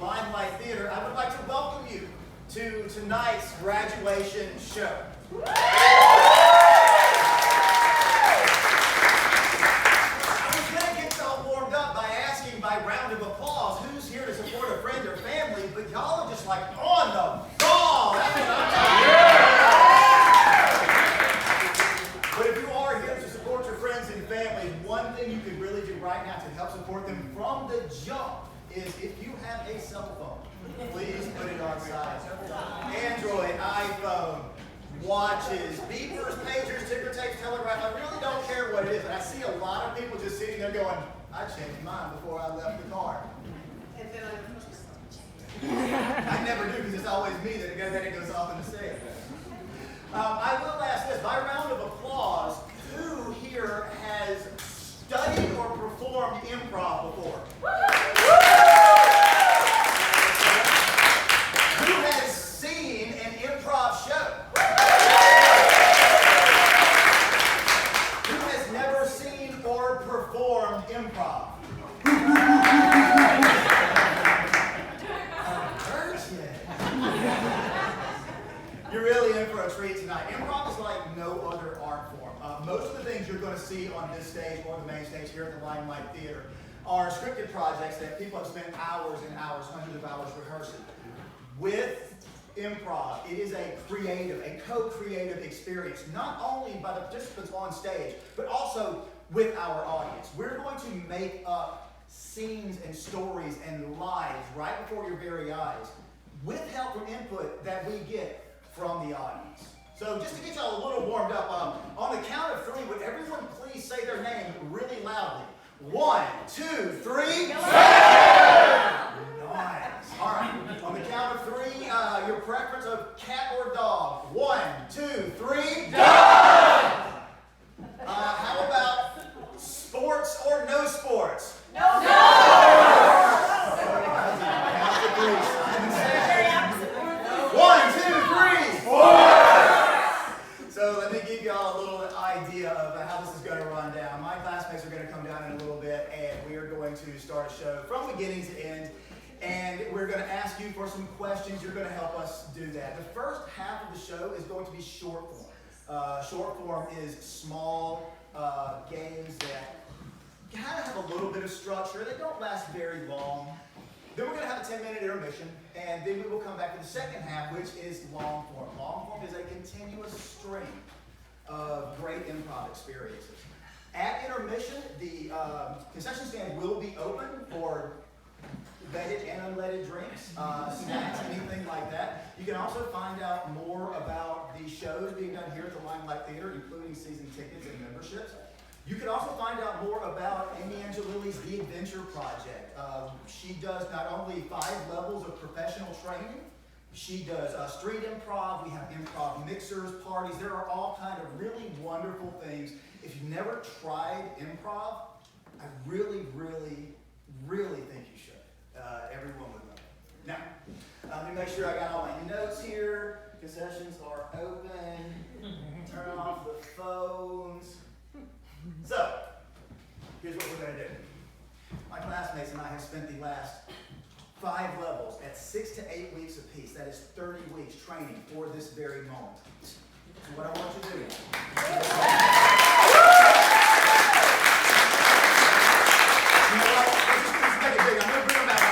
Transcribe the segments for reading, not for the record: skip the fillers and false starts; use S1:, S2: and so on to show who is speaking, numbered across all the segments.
S1: Limelight Theater, I would like to welcome you to tonight's graduation show. I was going to get y'all warmed up by asking by round of applause who's here to support a friend or family, but y'all are just like on the ball. That's what I'm talking about. But if you are here to support your friends and family, one thing you can really do right now to help support them from the jump is if you have a cell phone, please put it on silent. Android, iPhone, watches, beepers, pagers, ticker tapes, telegraph. I really don't care what it is, but I see a lot of people just sitting there going, I changed mine before I left the car.
S2: And then
S1: I never do because it's always me that it goes off in the stage. I will ask this, by round of applause, who here has studied or performed improv before? Who has seen an improv show? Who has never seen or performed improv? You're really in for a treat tonight. Improv is like no other art form. Most of the things you're going to see on this stage or the main stage here at the Limelight Theater are scripted projects that people have spent hours and hours, hundreds of hours rehearsing. With improv, it is a co-creative experience, not only by the participants on stage, but also with our audience. We're going to make up scenes and stories and lives right before your very eyes with help from input that we get from the audience. So just to get y'all a little warmed up, on the count of three, would everyone please say their name really loudly? 1, 2, 3. Yeah! Nice. All right. On the count of three, your preference of cat or dog. 1, 2, 3. Dog! How about sports or no sports? No! So let me give y'all a little idea of how this is going to run down. My classmates are going to come down in a little bit, and we are going to start a show from beginning to end. And we're going to ask you for some questions. You're going to help us do that. The first half of the show is going to be short form. Short form is small games that kind of have a little bit of structure. They don't last very long. Then we're going to have a 10-minute intermission, and then we will come back to the second half, which is long form. Long form is a continuous stream of great improv experiences. At intermission, the concession stand will be open for leaded and unleaded drinks, snacks, anything like that. You can also find out more about the shows being done here at the Limelight Theater, including season tickets and memberships. You can also find out more about Amy Angelilli's The Adventure Project. She does not only 5 levels of professional training, she does street improv, we have improv mixers, parties. There are all kind of really wonderful things. If you've never tried improv, I really, really, really think you should. Everyone would love it. Now, let me make sure I got all my notes here. Concessions are open. Turn off the phones. So, here's what we're going to do. My classmates and I have spent the last 5 levels at 6 to 8 weeks apiece. That is 30 weeks training for this very moment. So what I want you to do is, you know what? Let's make it big. I'm going to bring them back.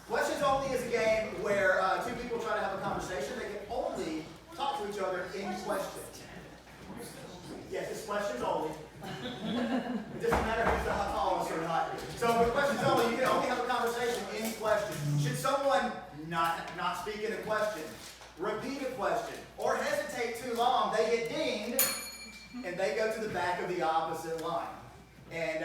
S1: Questions only is a game where two people try to have a conversation. They can only talk to each other in question. Yes, it's questions only. It doesn't matter who's the tallest or not. So with questions only, you can only have a conversation in question. Should someone not speak in a question, repeat a question, or hesitate too long, they get dinged, and they go to the back of the opposite line. And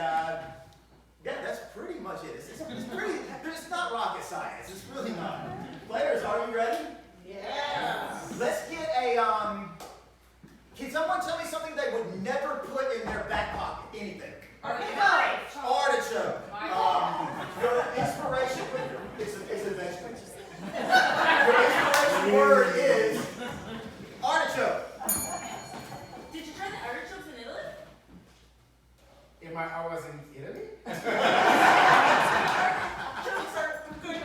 S1: yeah, that's pretty much it. It's not rocket science. It's really not. Players, are you ready?
S2: Yeah.
S1: Let's get a, can someone tell me something they would never put in their back pocket? Anything. Artichoke. Your inspiration, it's a vegetable. Your inspiration word is artichoke.
S2: Did you try the artichokes in Italy?
S3: I was in Italy?
S2: Jokes are good.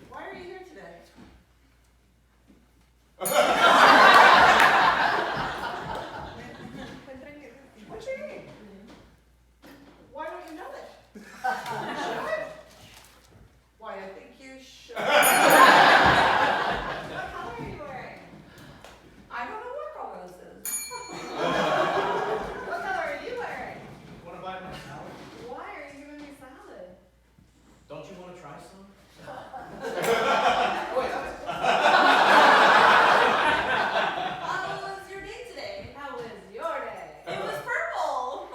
S2: Why are you here today? What's your name? Why don't you know it? Why, I think you should. What color are you wearing? I don't know what color this is. What color are you wearing?
S3: Want to buy my salad?
S2: Why are you giving me salad?
S3: Don't you want to try some?
S2: Wait. How was your day today? How was your day? It was purple.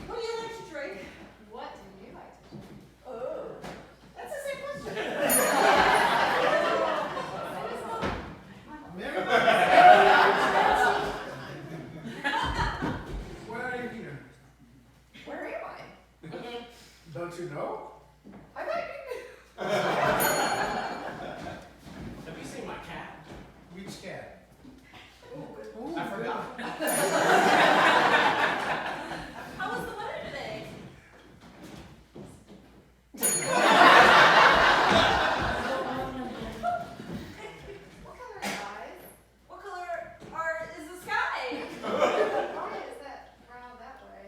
S2: What do you like to drink? What do you like to drink? Oh, that's the same question.
S3: Where are you here?
S2: Where am I?
S3: Don't you know?
S2: I thought you knew.
S3: Have you seen my cat? Which cat?
S2: Ooh.
S3: I forgot.
S2: How was the weather today? What color are your eyes? What color is the sky?
S4: Why is that round that way?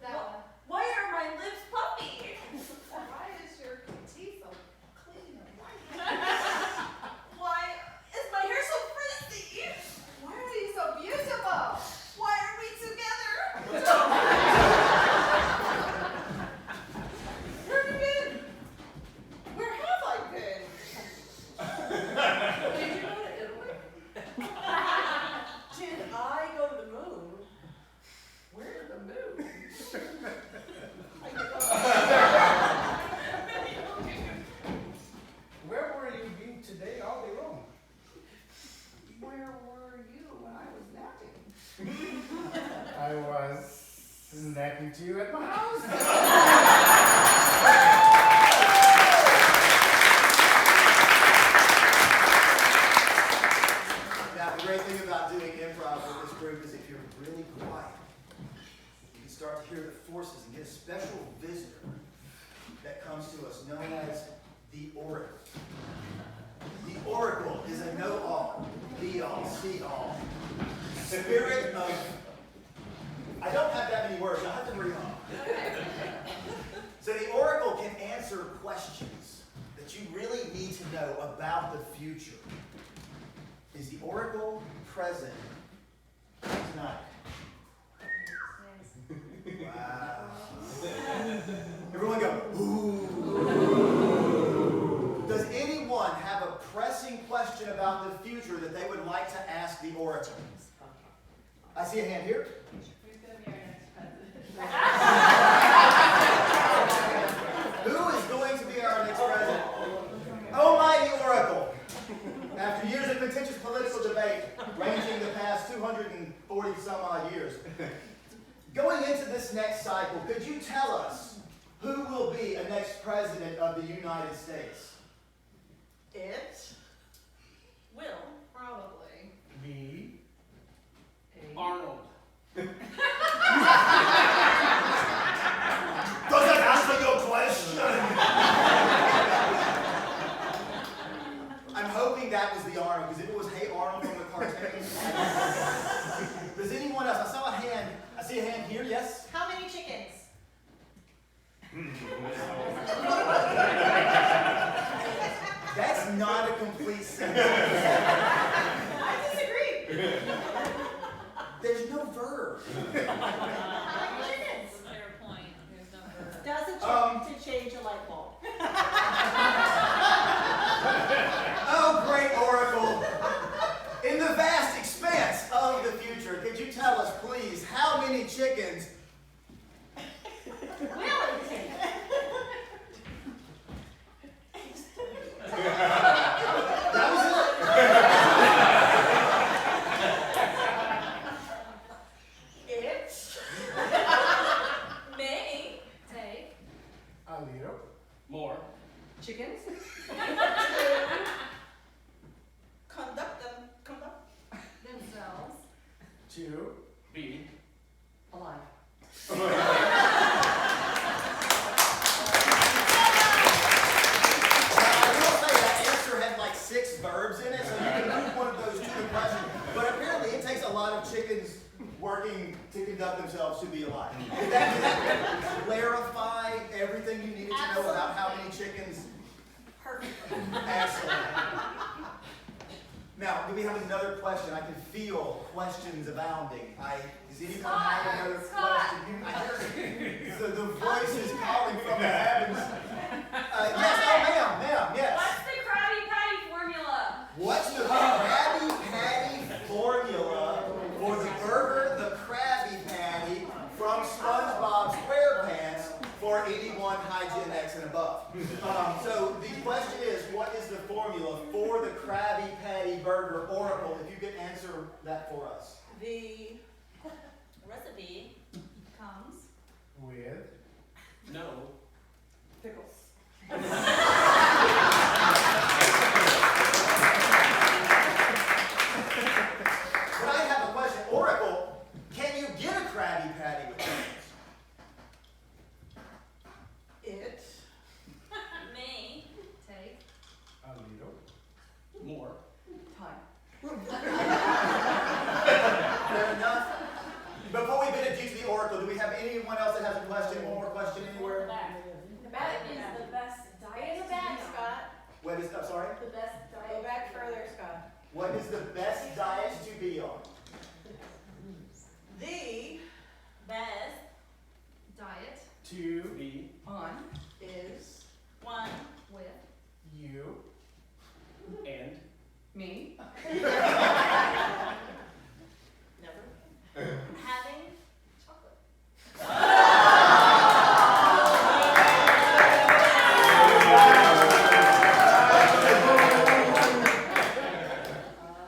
S4: That one.
S2: Why are my lips puffy?
S4: Why is your teeth so clean and white?
S2: Why is my hair so frizzy?
S4: Why are you so beautiful?
S2: Why are we together? Where have you been? Where have I been? Did you go to Italy? Did I go to the moon? Where did the moon?
S3: Where were you been today all day long?
S2: Where were you when I was napping?
S3: I was snapping to you at my house.
S1: Now, the great thing about doing improv with this group is if you're really quiet, you can start to hear the forces and get a special visitor that comes to us known as the oracle. The oracle is a know-all, be-all, see-all, spirit of... I don't have that many words. I'll have to bring them up. So the oracle can answer questions that you really need to know about the future. Is the oracle present tonight? Wow. Everyone go, ooh. Does anyone have a pressing question about the future that they would like to ask the oracle? I see a hand here.
S4: Who's going to be our next president?
S1: Who is going to be our next president? Almighty oracle. After years of contentious political debate, ranging the past 240 some odd years, going into this next cycle, could you tell us who will be a next president of the United States?
S2: It will
S4: Probably.
S3: Me?
S2: a
S3: Arnold.
S1: Does that answer your question? I'm hoping that was the Arnold, because if it was Hey Arnold from the cartoon. Does anyone else? I see a hand here, yes? bird.
S2: Chickens. Fair point. There's no bird.
S5: Does it take to change a light bulb?
S1: Oh, great oracle. In the vast expanse of the future, could you tell us, please, how many chickens
S2: Will it take?
S1: that was it?
S5: It's
S2: May.
S4: Take.
S3: A little.
S6: More.
S5: chickens. Conduct
S4: Themselves.
S3: To.
S6: B.
S5: alive.
S1: I will say that answer had like 6 verbs in it, so you can use one of those to the question. But apparently it takes a lot of chickens working to conduct themselves to be alive. Did that clarify everything you needed to know about how many chickens?
S5: Perfect.
S1: Excellent. Now, do we have another question? I can feel questions abounding. Does anyone have another question? The voice is calling from the heavens. Yes, oh ma'am, yes.
S2: What's the Krabby Patty formula?
S1: What's the Krabby Patty formula for the burger, the Krabby Patty from SpongeBob SquarePants for 81 Hygiene X and above? So the question is, what is the formula for the Krabby Patty burger? Oracle, if you could answer that for us.
S5: The recipe
S2: Comes.
S3: With.
S6: No.
S5: pickles.
S1: But I have a question. Oracle, can you get a Krabby Patty with pickles?
S5: It
S2: May.
S4: Take.
S3: A little.
S6: More.
S5: time.
S1: Fair enough. Before we get into the Oracle, do we have anyone else that has a question? One more question anywhere?
S4: The back is the best diet.
S5: In the back, Scott.
S1: What is, I'm sorry?
S4: The best diet.
S5: Go back further, Scott.
S1: What is the best diet to be on?
S5: The
S2: Best.
S4: Diet.
S3: To.
S6: B.
S5: on is
S2: One.
S4: With.
S3: You.
S6: And.
S5: me. Never.
S2: Having.
S4: Chocolate.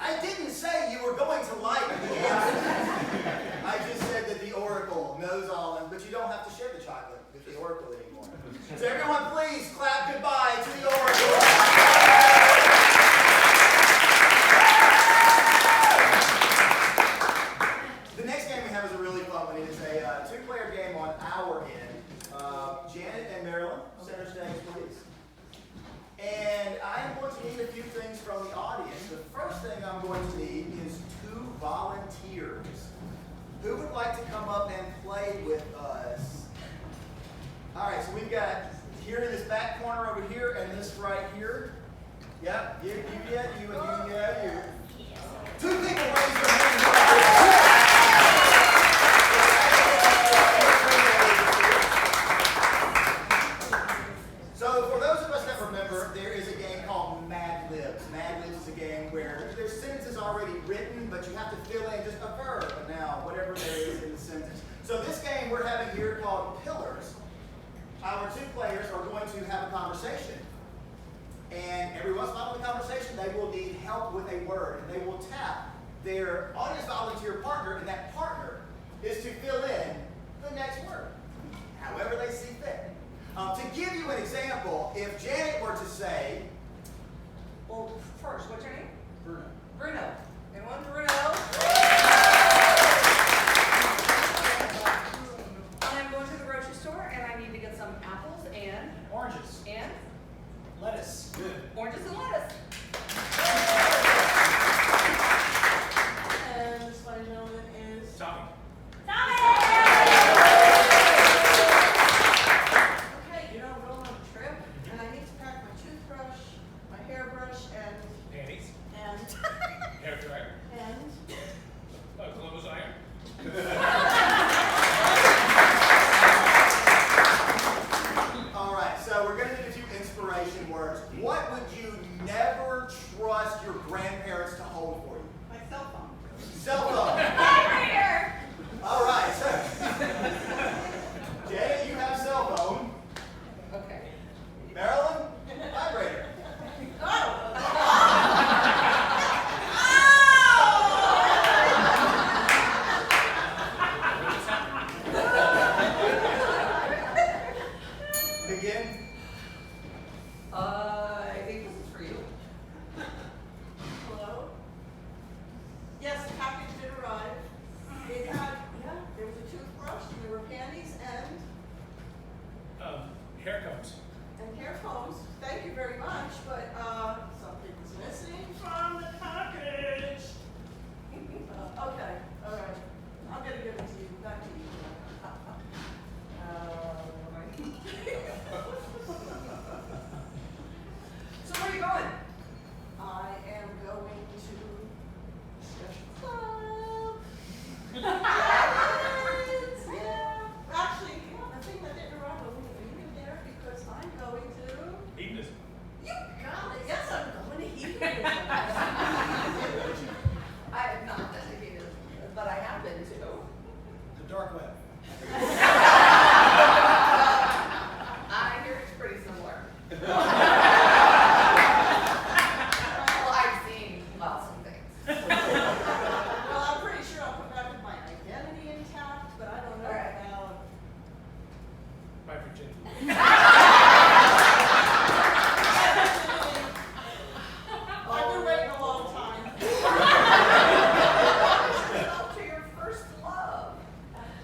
S1: I didn't say you were going to like the answer. I just said that the Oracle knows all, but you don't have to share the chocolate with the Oracle anymore. So everyone please clap goodbye to the Oracle. The next game we have is a really fun one. It is a 2-player game on our end. Janet and Marilyn, center stage please. And I'm going to need a few things from the audience. The first thing I'm going to need is 2 volunteers. Who would like to come up and play with us? All right, so we've got here in this back corner over here and this right here. Yep, you get, you and you get, you. 2 people raise their hands. So for those of us that remember, there is a game called Mad Libs. Mad Libs is a game where there's sentences already written, but you have to fill in just a verb, a noun, whatever there is in the sentence. So this game we're having here called Pillars. Our 2 players are going to have a conversation. And every once in a while in the conversation, they will need help with a word. And they will tap their audience volunteer partner, and that partner is to fill in the next word, however they see fit. To give you an example, if Janet were to say,
S5: Well, first, what's your name?
S6: Bruno.
S5: Bruno. Anyone, Bruno? I'm going to the grocery store and I need to get some apples and
S3: Oranges. Lettuce. Good.
S5: oranges and lettuce. And this fine gentleman is
S6: Talking. dark web.
S5: I hear it's pretty similar. Well, I've seen lots of things.
S7: Well, I'm pretty sure I'll put back with my identity intact, but I don't know about.
S3: My virginity.
S7: I've been waiting a long time.
S5: Up to your first love.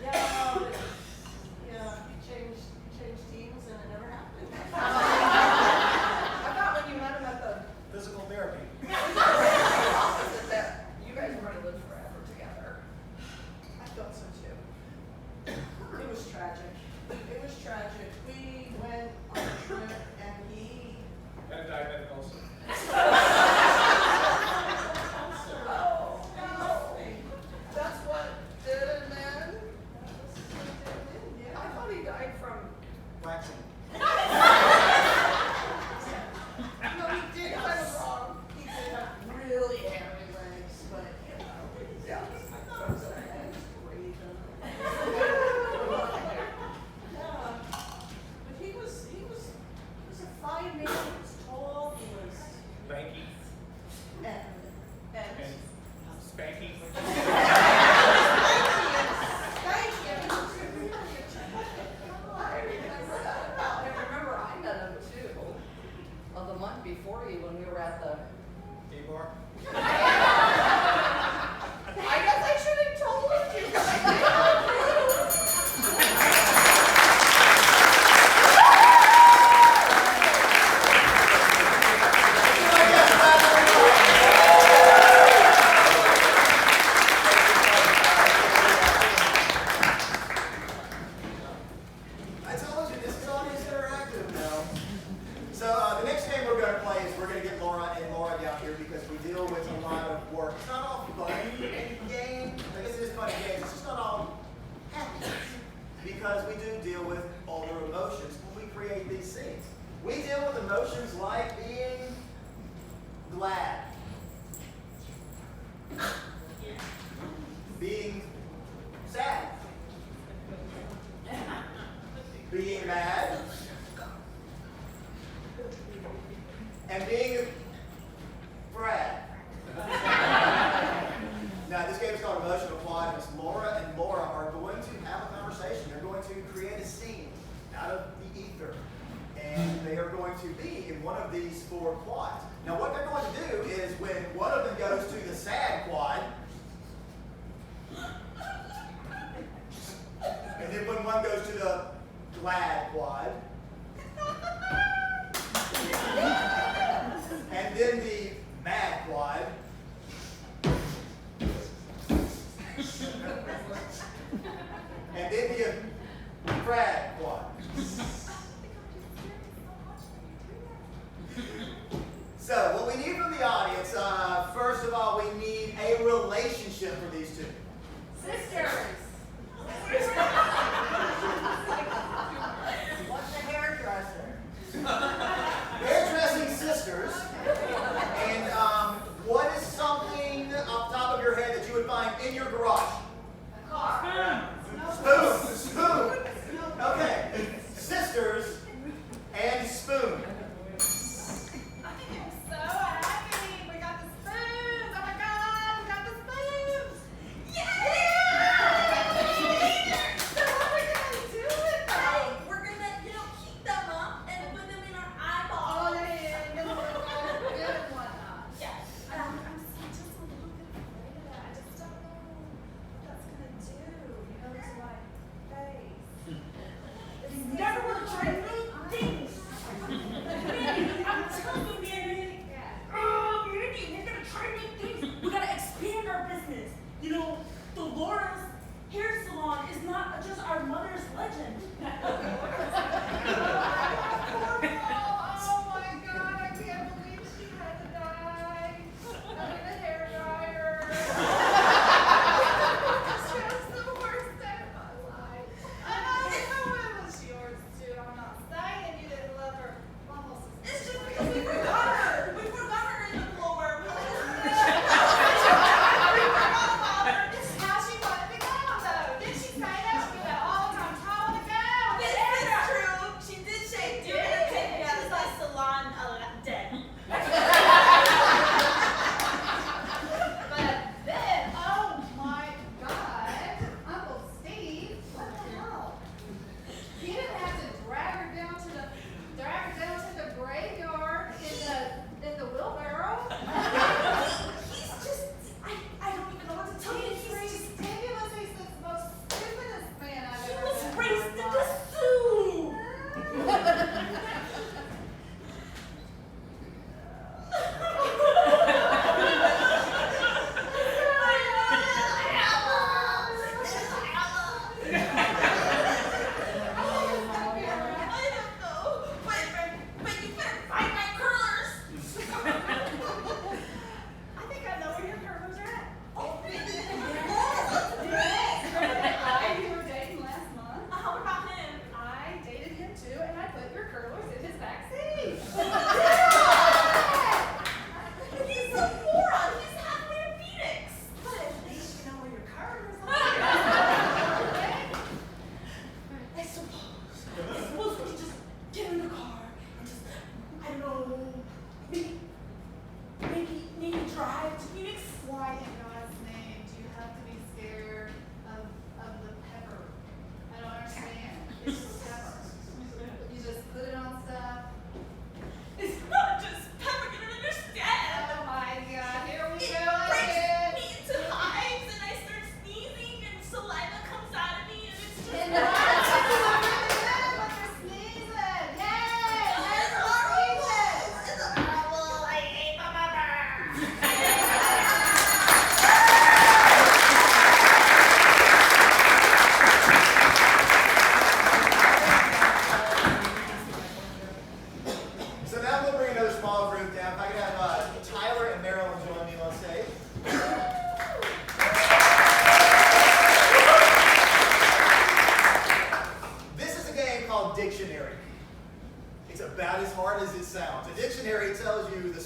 S7: Yeah, but, yeah, you changed teams and it never happened.
S5: I thought when you met him at the
S6: Physical therapy.
S5: opposite that you guys were going to live forever together.
S7: I thought so too. It was tragic. It was tragic. We went on a trip and he.
S6: Had a diabetic ulcer.
S5: Oh, no. That's what did it then? I thought he died from.
S6: Waxing.
S7: No, he did. I was wrong. He did have really hairy legs, but you know,
S5: Yeah.
S7: I thought it was okay. It was great. Yeah, but he was a fine man. He was tall. He was
S6: Lanky.
S7: and
S6: And spanky.
S5: I remember that. I remember I met him too. Well, the month before you when we were at the.
S6: Gay bar.
S5: I guess I should have told you guys.
S1: I told you, this is audience interactive now. So the next game we're going to play is we're going to get Laura down here because we deal with a lot of work. It's not all fun and games. I guess it is fun and games. It's just not all happiness because we do deal with older emotions when we create these scenes. We deal with emotions like being glad, being sad, being mad, and being Brad. Now, this game is called Emotional Quadrants. Laura and Laura are going to have a conversation. They're going to create a scene out of the ether. And they are going to be in one of these 4 quads. Now, what they're going to do is when one of them goes to the sad quad, and then when one goes to the glad quad, and then the mad quad, and then the Brad quad. So, what we need from the audience, first of all, we need a relationship for these two.
S2: Sisters.
S7: what's a hairdresser?
S1: Hairdressing sisters. And what is something off the top of your head that you would find in your garage?
S2: Car.
S1: Spoon. Spoon. Okay. Sisters.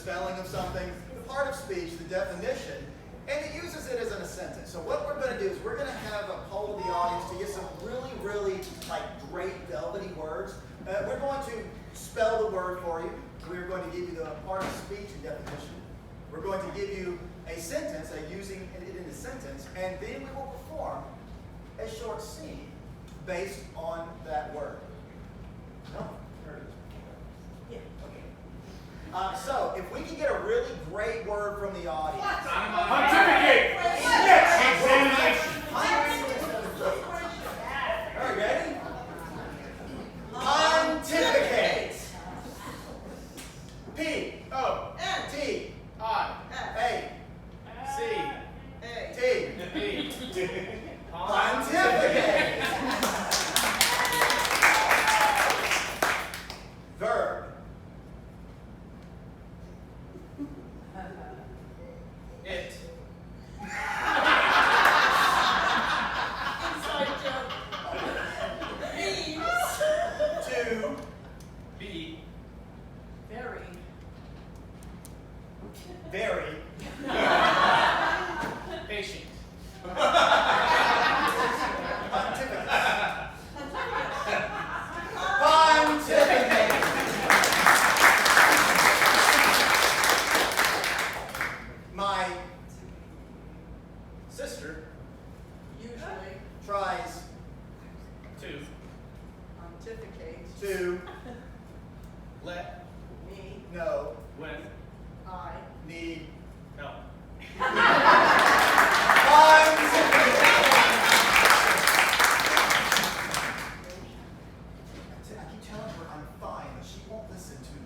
S1: spelling of something, the part of speech, the definition, and it uses it as in a sentence. So what we're going to do is we're going to have a poll of the audience to get some really, really like great velvety words. We're going to spell the word for you. We're going to give you the part of speech and definition. We're going to give you a sentence, using it in a sentence, and then we will perform a short scene based on that word. No?
S7: Yeah.
S1: Okay. So, if we can get a really great word from the audience.
S3: Pontificate! Yes! Examination!
S1: All right, ready? Pontificate. P. O. T. I. A. C. T. Pontificate. Verb.
S6: It.
S7: Inside joke. Means.
S1: To.
S6: Be.
S7: Very.
S1: Very.
S6: Patient.
S1: Pontificate. Pontificate. My sister
S7: Usually.
S1: tries
S6: To.
S7: Pontificate.
S1: to
S6: Let.
S7: Me.
S1: know
S6: When.
S7: I.
S1: need
S6: Help.
S1: I keep telling her I'm fine, but she won't listen to me.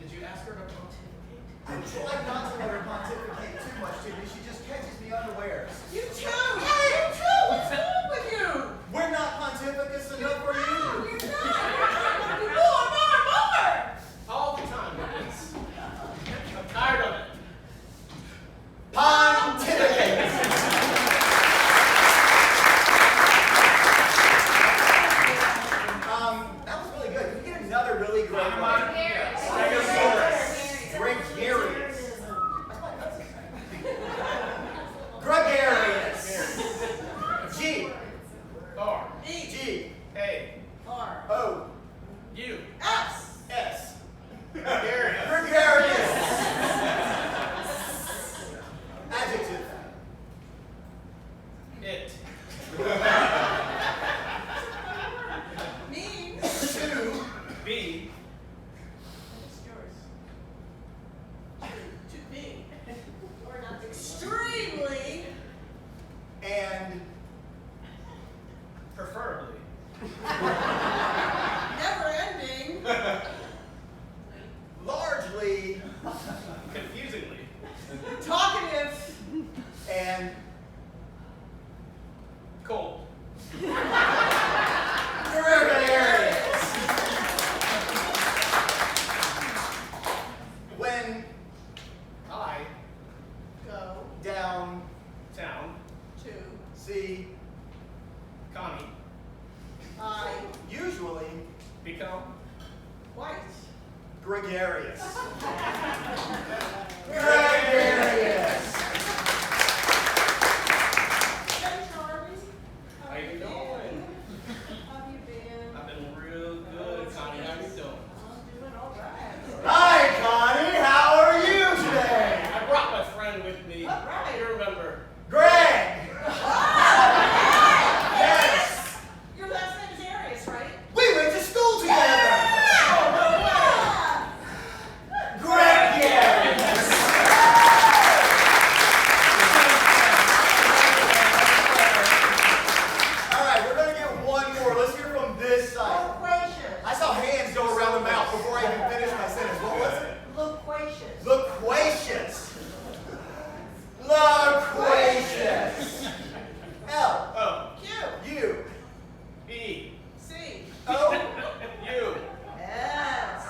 S6: Did you ask her to pontificate?
S1: I try not to let her pontificate too much to me. She just catches me unawares.
S7: You too! You too! What's wrong with you?
S1: We're not pontificous enough for you.
S7: You're not! More!
S6: All the time with this. I'm tired of it.
S1: Pontificate. That was really good. Can we get another really great one? Stegosaurus. Gregarious. Gregarious. G.
S6: R.
S7: E.
S1: G.
S6: A.
S7: R.
S1: O.
S6: U.
S7: S.
S1: S.
S6: Gregarious.
S1: Gregarious. Adjective.
S6: It.
S7: Means.
S1: To.
S6: Be.
S7: It's yours. To be. Or not extremely.
S1: And
S6: Preferably.
S7: Never ending.
S1: largely.
S6: Confusingly.
S7: Talkative.
S1: And
S6: Cold.
S1: gregarious. When
S6: I.
S7: Go.
S1: down
S6: Town.
S7: To.
S1: see
S6: Connie.
S7: I.
S1: usually
S6: Become.
S7: White.
S1: gregarious. Gregarious.
S7: Hey, Charlie.
S6: How you doing?
S7: How you been?
S6: I've been real good, Connie. How you doing?
S7: I'm doing all right.
S1: Hi, Connie. How are you today?
S6: I brought my friend with me.
S7: All right.
S6: You remember?
S1: Greg. Yes.
S7: Your last name is Arias, right?
S1: We went to school together.
S7: Yeah.
S1: Gregarious. All right, we're gonna get one more. Let's hear from this side.
S7: Loquacious.
S1: I saw hands go around the mouth before I even finished my sentence. What was it?
S7: Loquacious.
S1: Loquacious. Loquacious. L.
S6: Oh.
S7: Q.
S1: U.
S6: B.
S7: C.
S1: O.
S6: U.
S7: S.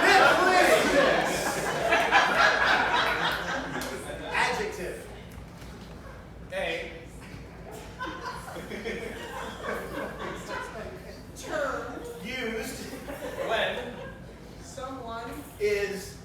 S1: Delicious. Adjective.
S6: A.
S7: Term.
S1: Used
S6: When.
S7: Someone.
S1: is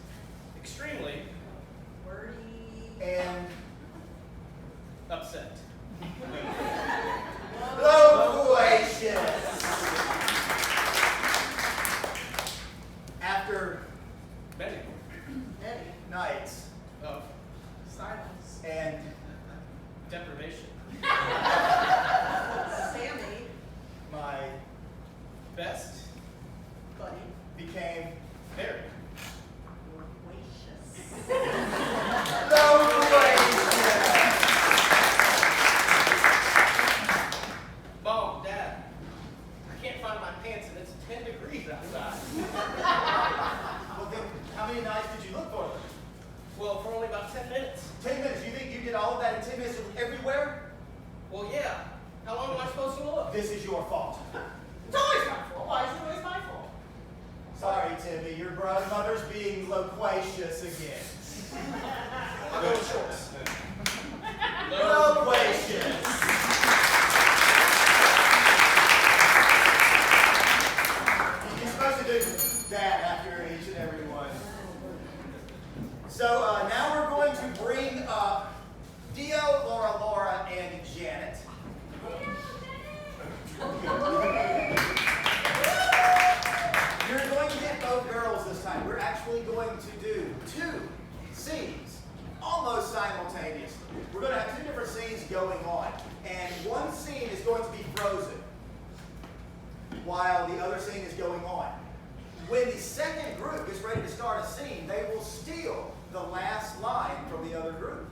S6: How long am I supposed to look?
S1: This is your fault.
S7: It's always my fault. Why is it always my fault?
S1: Sorry, Timmy, your grandmother's being loquacious again.
S6: I'll go with shorts.
S1: Loquacious. You're supposed to do that after each and every one. So now we're going to bring up Dio, Laura, and Janet. You're going to get both girls this time. We're actually going to do 2 scenes almost simultaneously. We're going to have 2 different scenes going on. And one scene is going to be frozen while the other scene is going on. When the second group gets ready to start a scene, they will steal the last line from the other group.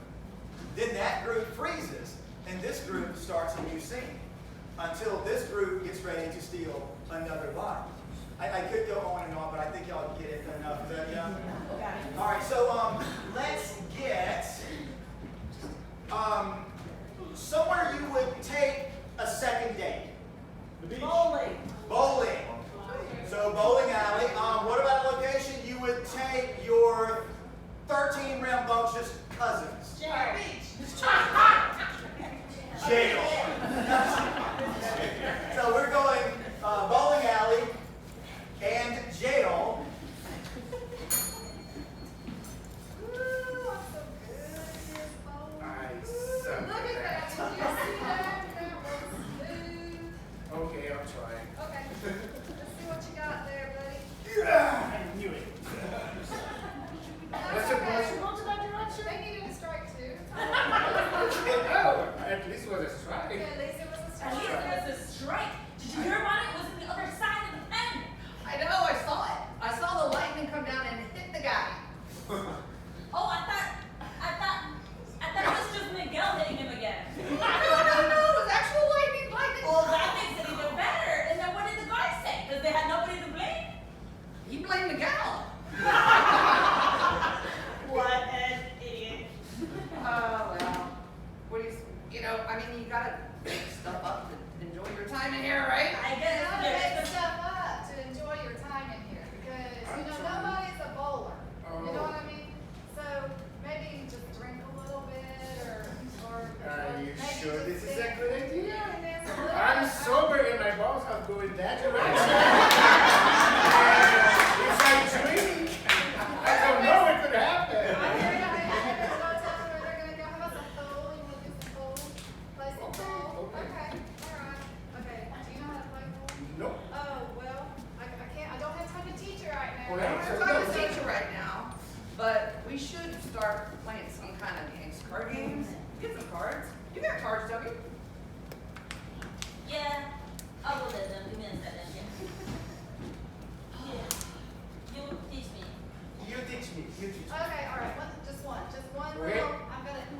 S1: Then that group freezes, and this group starts a new scene until this group gets ready to steal another line. I could go on and on, but I think y'all get it enough. Is that, yeah? All right, so let's get somewhere you would take a second date.
S6: The beach.
S7: Bowling.
S1: Bowling. So bowling alley. What about a location you would take your 13 rambunctious cousins?
S7: Jail.
S1: Jail. So we're going bowling alley and jail.
S4: Ooh, I'm so good at this bowl.
S3: I suck
S4: Look at
S3: at
S4: that. Did you see that? That was smooth.
S3: Okay, I'll try.
S4: Okay. Let's see what you got there, buddy.
S3: I knew it.
S4: That's
S3: What's
S4: okay.
S3: supposed to that direction?
S4: They needed a strike too.
S3: Oh, at least it was a strike.
S4: Yeah, at least it was a
S2: At
S4: strike.
S2: least it was a strike. Did you hear about it? It was on the other side of the pen.
S5: I know, I saw it. I saw the lightning come down and hit the guy.
S2: Oh, I thought it was just Miguel hitting him again.
S5: No, it was actual lightning.
S2: Well, that makes it even better. And then what did the guy say? Because they had nobody to blame?
S5: He blamed the gal.
S2: What an idiot.
S5: Oh, well. What do you know, I mean, you gotta make stuff up to enjoy your time in here, right?
S2: I
S4: You
S2: guess
S4: gotta
S2: yes.
S4: make stuff up to enjoy your time in here because, nobody's a bowler. You know what I mean? So maybe you just drink a little bit or
S3: Are you
S4: maybe
S3: sure
S4: just
S3: this is
S4: sit
S3: a good idea?
S4: and dance a little
S3: I'm
S4: bit.
S3: sober and my balls have going that direction. If I dream, I don't know what could happen.
S4: I'm here to hang out and go tell them where they're gonna go. How about some pool? You wanna do some pool? Play some pool? Okay, alright. Okay, do you know how to play pool?
S3: Nope.
S4: Oh, well, I can't, I don't have time to teach you right now.
S3: Well,
S5: I
S3: yeah.
S5: don't have time to teach you right now, but we should start playing some kind of games. Card games? Get some cards. You got cards, don't you?
S2: Yeah, I will let them. Give me a second. Yeah. You teach me.
S1: You teach me. You teach me.
S4: Okay, alright, just one
S3: Okay.
S4: little,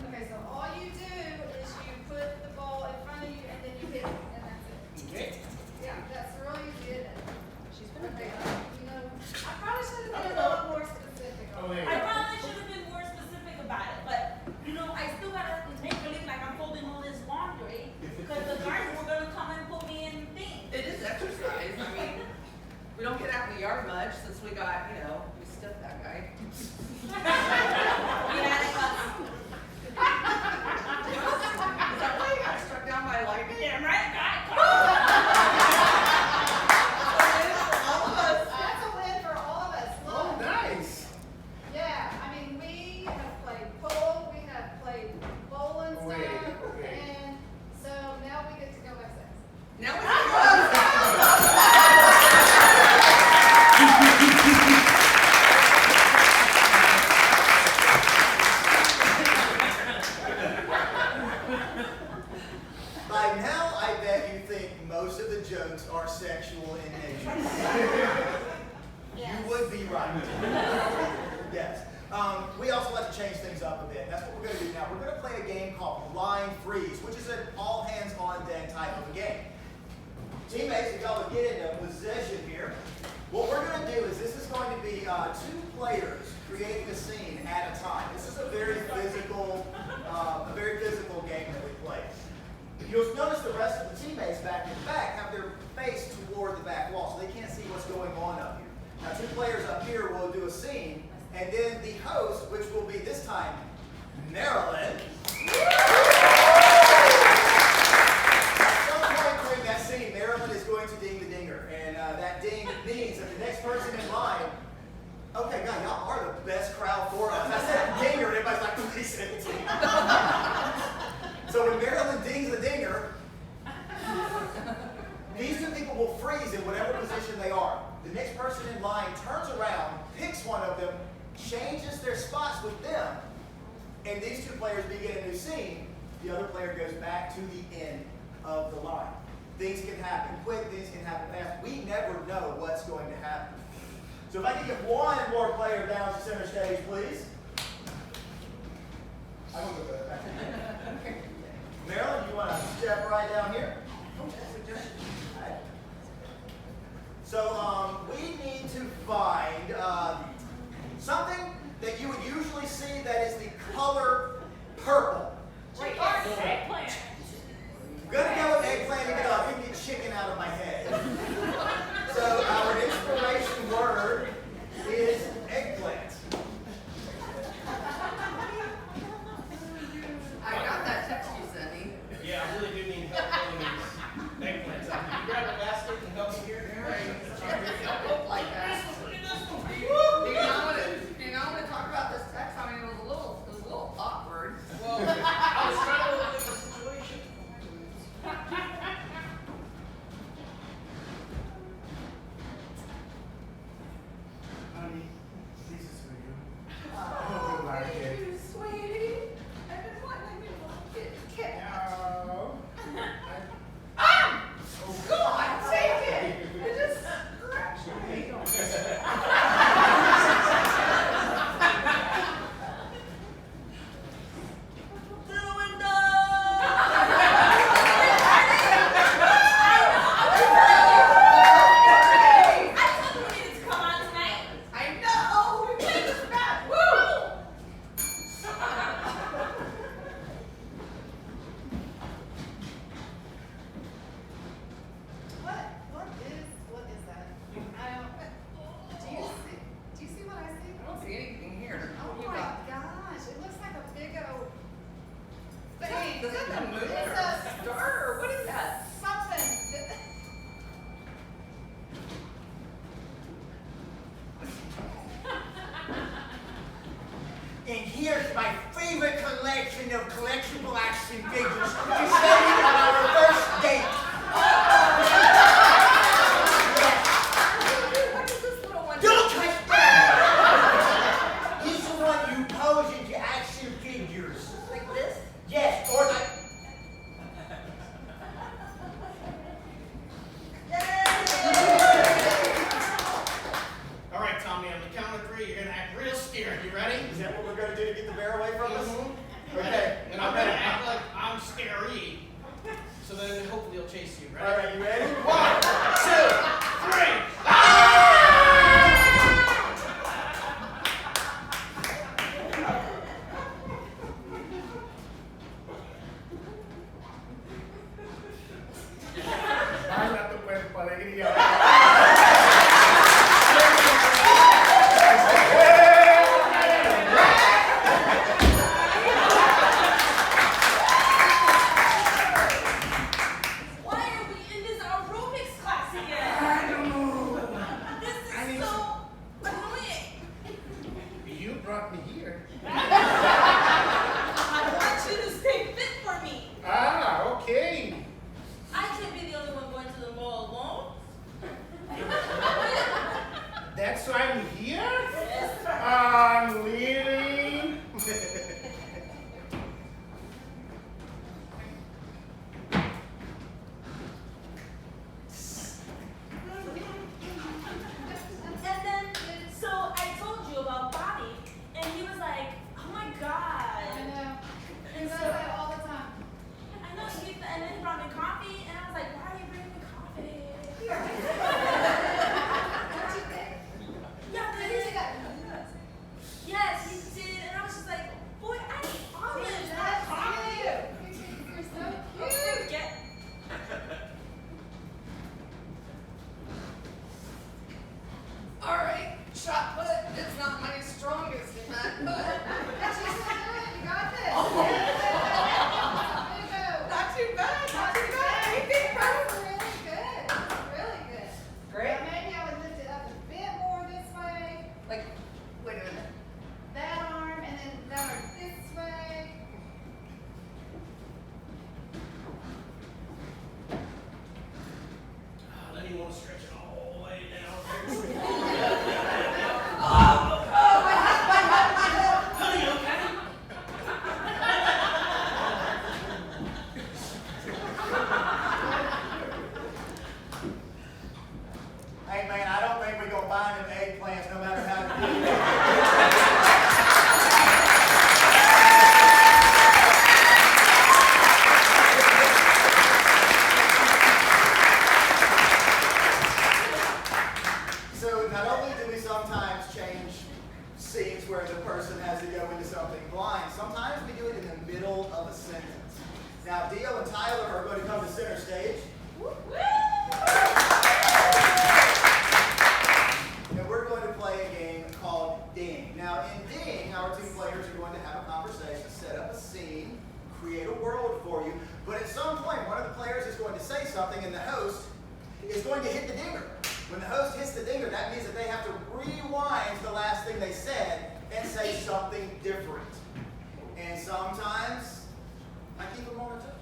S4: okay, so all you do is you put the ball in front of you and then you hit it, and that's it.
S3: Okay.
S4: Yeah, that's real easy, isn't it?
S5: She's been
S4: Okay,
S5: a
S4: I probably should have been a little more specific on
S3: Okay.
S2: I probably should have been more specific about it, but I still gotta make believe like I'm folding all this laundry because the guards were gonna come and put me in things.
S5: It is exercise. I mean, we don't get out in the yard much since we got, we stiffed that guy.
S2: We had it up.
S5: Is that why you got struck down by lightning?
S2: Damn right, guy.
S4: That's a win for all of us,
S3: Oh,
S4: look.
S3: nice.
S4: Yeah, I mean, we have played pool, we have played bowling
S3: Wait,
S4: stuff,
S3: okay.
S4: and so now we get to go have sex.
S5: Now we can
S1: By now, I bet you think most of the jokes are sexual in nature. You would be right. Yes. We also like to change things up a bit. That's what we're going to do now. We're going to play a game called Blind Freeze, which is an all-hands-on-deck type of a game. Teammates, if y'all would get into position here, what we're going to do is this is going to be 2 players creating a scene at a time. This is a very physical game that we play. You'll notice the rest of the teammates back in the back have their face toward the back wall, so they can't see what's going on up here. Now, 2 players up here will do a scene, and then the host, which will be this time Marilyn. At some point during that scene, Marilyn is going to ding the dinger, and that ding means that the next person in line. Okay, God, y'all are the best crowd for us. I said dinger, and everybody's like, please say it. So when Marilyn dings the dinger, these 2 people will freeze in whatever position they are. The next person in line turns around, picks one of them, changes their spots with them, and these 2 players begin a new scene. The other player goes back to the end of the line. Things can happen quick, things can happen fast. We never know what's going to happen. So if I can get one more player down to center stage, please. I will go back. Marilyn, you want to step right down here? Right. So we need to find something that you would usually see that is the color purple.
S2: Eggplant.
S1: I'm gonna go with eggplant even though I couldn't get chicken out of my head. So our inspiration word is eggplant.
S5: I got that text you sent me.
S6: Yeah, I really do need help pulling these eggplants out. Can you grab a basket and help me here?
S5: Don't look like that. Do you know when to talk about this text? I mean, it was a little awkward.
S6: Well, I was trying to look at the situation.
S3: Honey, this is for you. I hope you like it.
S5: You sweetie. I've been wanting you to like it.
S3: No.
S5: Come on, take it. It just scratched me. I know. We played this back. Woo!
S4: What is that? I don't, do you see what I see?
S5: I don't see anything here.
S4: Oh
S5: What do you
S4: my
S5: got?
S4: gosh, it looks like a big old
S5: Is
S4: thing.
S5: that the moon
S4: It's
S5: or
S4: a
S5: a star or what is that?
S4: something.
S1: And here's my favorite collection of collectible action figures to show you on our first date.
S5: What is this little one?
S1: Don't touch that! He's the one you pose into action figures.
S5: Like this?
S1: Yes, or like.
S6: All right, Tommy, on the count of 3, you're going to act real scared. You ready?
S1: Is that what we're going to do to get the bear away from us?
S6: Okay. And I'm going to act like I'm scary. So then hopefully he'll chase you. Ready?
S1: All right, you ready?
S6: 1, 2, 3.
S3: Baila tu cuerpo, alegría.
S2: Why are we in this aerobics class again?
S3: I don't know.
S6: want to stretch it all the way down. Honey, okay?
S1: Hey man, I don't think we're gonna buy them eggplants no matter how you do it. So not only do we sometimes change scenes where the person has to go into something blind, sometimes we do it in the middle of a sentence. Now Dio and Tyler are going to come to center stage. And we're going to play a game called Ding. Now in Ding, our two players are going to have a conversation, set up a scene, create a world for you, but at some point one of the players is going to say something and the host is going to hit the dinger. When the host hits the dinger, that means that they have to rewind the last thing they said and say something different. And sometimes I keep them on their toes.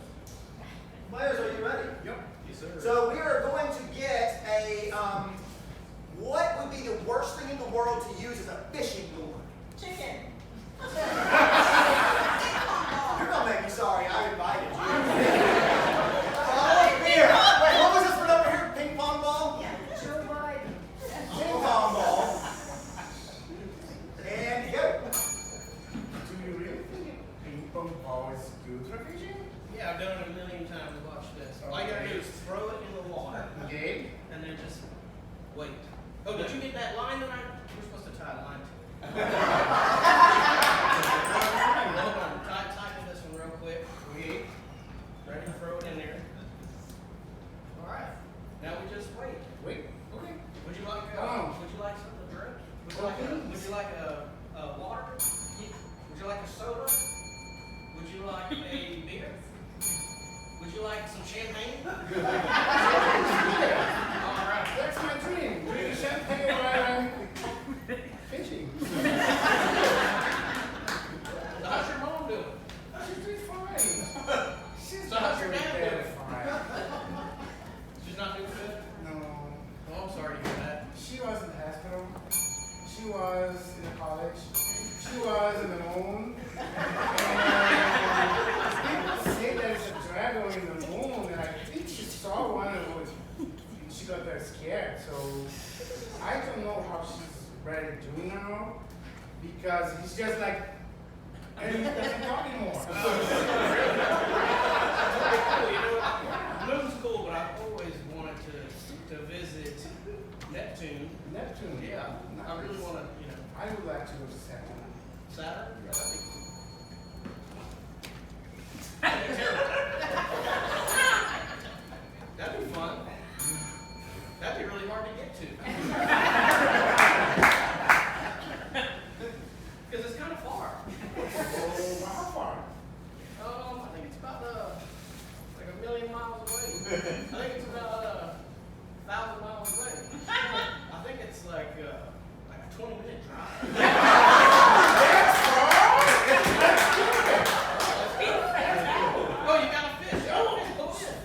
S1: Players, are you ready?
S6: Yep. Yes, sir.
S1: So we are going to get a, what would be the worst thing in the world to use as a fishing lure?
S2: Chicken.
S1: You're going to make me sorry I invited you. Here. Wait, what was this one over here? Ping pong ball?
S4: Joe Biden.
S1: Ping pong ball. And go.
S3: Do you really think ping pong ball is good for fishing?
S6: Yeah, I've done it a million times. Watch this. All you gotta do is throw it in the water.
S3: Okay.
S6: And then just wait. Oh, did you get that line that we're supposed to tie a line to it? Hold on, tighten this one real quick.
S3: Okay.
S6: Ready to throw it in there. Alright. Now we just wait.
S3: Wait. Okay.
S6: Would you like would you like something to drink? Would you like a water? Would you like a soda? Would you like a beer? Would you like some champagne? Alright.
S3: That's my dream. Drink champagne while I'm fishing.
S6: So how's your mom doing?
S3: She's doing fine. She's
S6: So how's your
S3: doing
S6: dad
S3: very
S6: doing?
S3: fine.
S6: She's not doing good?
S3: No.
S6: Oh, I'm sorry to hear that.
S3: She was in the hospital. She was in college. She was in the moon. And people say there's a dragon in the moon, and I think she saw one and she got very scared. So I don't know how she's really doing now, because he's just like, and he doesn't talk anymore.
S6: Moon's cool, but I've always wanted to visit Neptune.
S3: Neptune.
S6: Yeah, I really want to,
S3: I would like to go to Saturn.
S6: Saturn? That'd be fun. That'd be really hard to get to. Because it's kind of far.
S3: Oh, how far?
S6: I think it's about like 1,000,000 miles away. I think it's about 1,000 miles away. I think it's like a 20-minute drive. Oh, you got a fish. Oh, shit.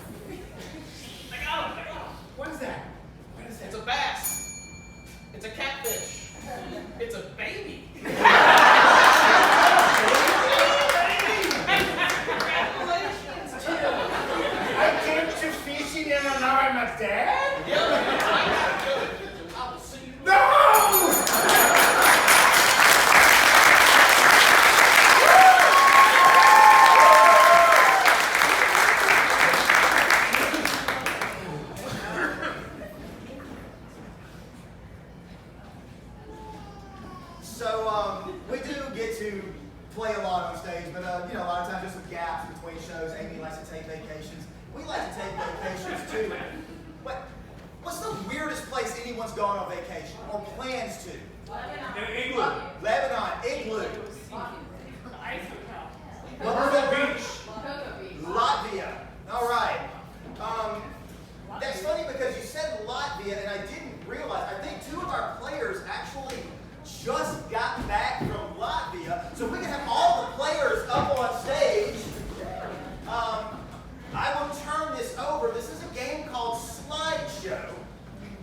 S6: I got him.
S3: What is that? What is
S6: It's
S3: that?
S6: a bass. It's a catfish. It's a baby. Congratulations.
S3: I came to fishing and now I'm a dad?
S6: Yeah, I gotta go. I will see you.
S3: No!
S1: So we do get to play a lot on stage, but a lot of times there's some gaps between shows. Amy likes to take vacations. We like to take vacations too. What?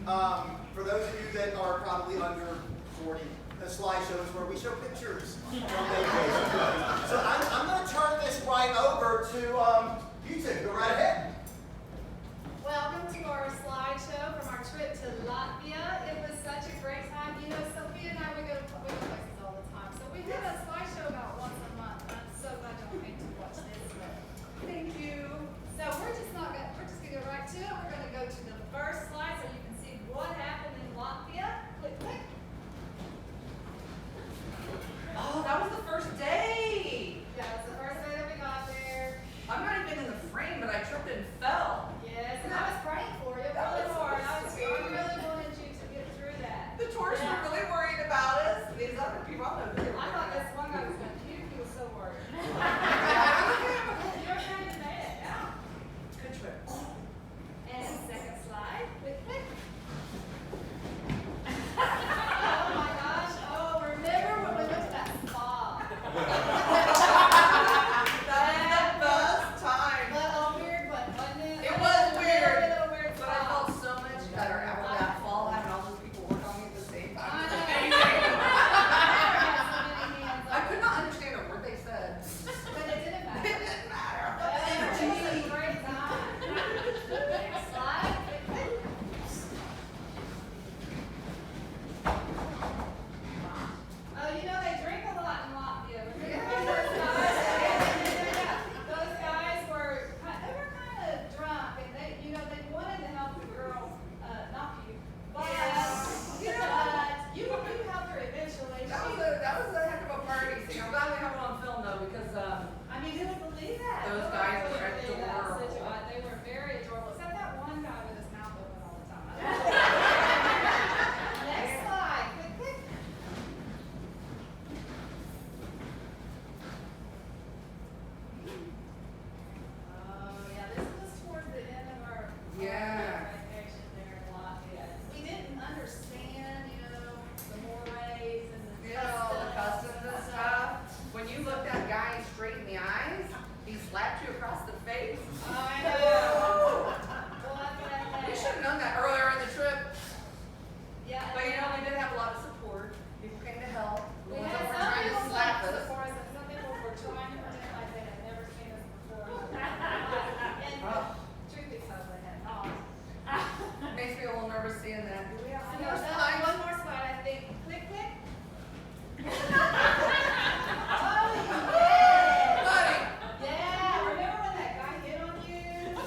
S1: For those of you that are probably under 40, a slideshow is where we show pictures from vacation. So I'm going to turn this right over to you two. Go right ahead.
S4: Welcome to our slideshow from our trip to Latvia. It was such a great time. You know, Sophia and I, we go places all the time. So we have a slideshow about once a month. I'm so glad y'all came to watch this. Thank you. So we're just gonna go right to it. We're gonna go to the first slide so you can see what happened in Latvia. Click, click.
S5: Oh, that was the first day.
S4: Yeah, it's the first day that we got there.
S5: I'm not even in the frame, but I tripped and fell.
S4: Yes, and I was praying for you
S5: That
S4: really
S5: was
S4: hard.
S5: so
S4: I
S5: sweet.
S4: really wanted you to get through that.
S5: The tourists were really worried about us. These other people, I don't know.
S4: I thought this one guy was gonna puke. He was so worried. You're kind of mad, yeah.
S5: Good trip.
S4: And second slide. Click, click. Oh my gosh. Oh, remember when we went to that spa?
S5: That's the best time.
S4: But weird, but wasn't it?
S5: It was weird,
S4: A little weird
S5: but I
S4: spa.
S5: felt so much better after that fall, having all those people work on me at the same time.
S4: I
S5: It was
S4: know.
S5: amazing.
S4: I had so many hands
S5: I
S4: up.
S5: could not understand a word they said.
S4: But it didn't
S5: It
S4: matter.
S5: didn't matter.
S4: But it was a great time. Next slide. Click, click. Oh, you know, they drink a lot in Latvia. Remember those guys? Yeah. Those guys were, they were kind of drunk, and they, you know, they wanted to help the girl, not you, but, you know what? You helped her eventually.
S5: That was a heck of a party scene. I'm glad we have it on film though, because
S4: I mean, who would believe that?
S5: Those
S4: Nobody
S5: guys
S4: would
S5: were
S4: believe that.
S5: adorable.
S4: They were very adorable, except that one guy with his mouth open all the time. Next slide. Click, click. Oh, yeah, this was towards the end of our
S5: Yeah.
S4: vacation there in Latvia. We didn't understand, you know, the mores and the
S5: the customs and stuff. When you looked that guy straight in the eyes, he slapped you across the face.
S4: I know. Well, that's what I
S5: We
S4: said.
S5: should have known that earlier in the trip.
S4: Yeah.
S5: But you know, we did have a lot of support. People came to help.
S4: We
S5: The ones
S4: had
S5: that were
S4: some
S5: trying to
S4: people
S5: slap
S4: like
S5: us.
S4: support us, and some people were trying to pretend like they had never seen us before. And
S5: Oh.
S4: truth be told, they had not.
S5: Makes me a little nervous seeing that. Do we have
S4: I
S5: some
S4: know,
S5: more
S4: so
S5: slides?
S4: one more slide, I think. Click, click. Oh,
S5: Buddy.
S4: yeah. Remember when that guy hit on you?
S5: Yeah.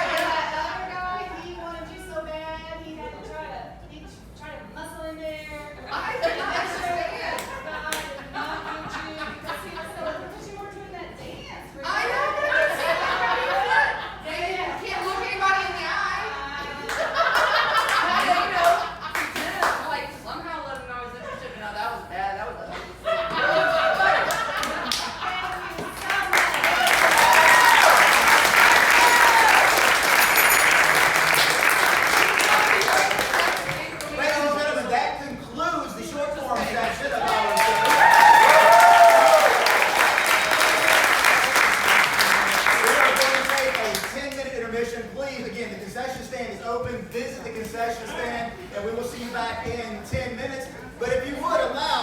S4: That other guy, he wanted you so bad, he had to try to muscle in there.
S5: I did not understand.
S4: God did not want you because he was so, because you were doing that dance.
S5: I don't understand. You can't look anybody in the eye. You know, pretend, like, somehow let them know I was interested. No, that was bad. That was a ugly scene.
S1: Ladies and gentlemen, that concludes the short form section of our show. We are going to take a 10-minute intermission. Please, again, the concession stand is open. Visit the concession stand, and we will see you back in 10 minutes. But if you would allow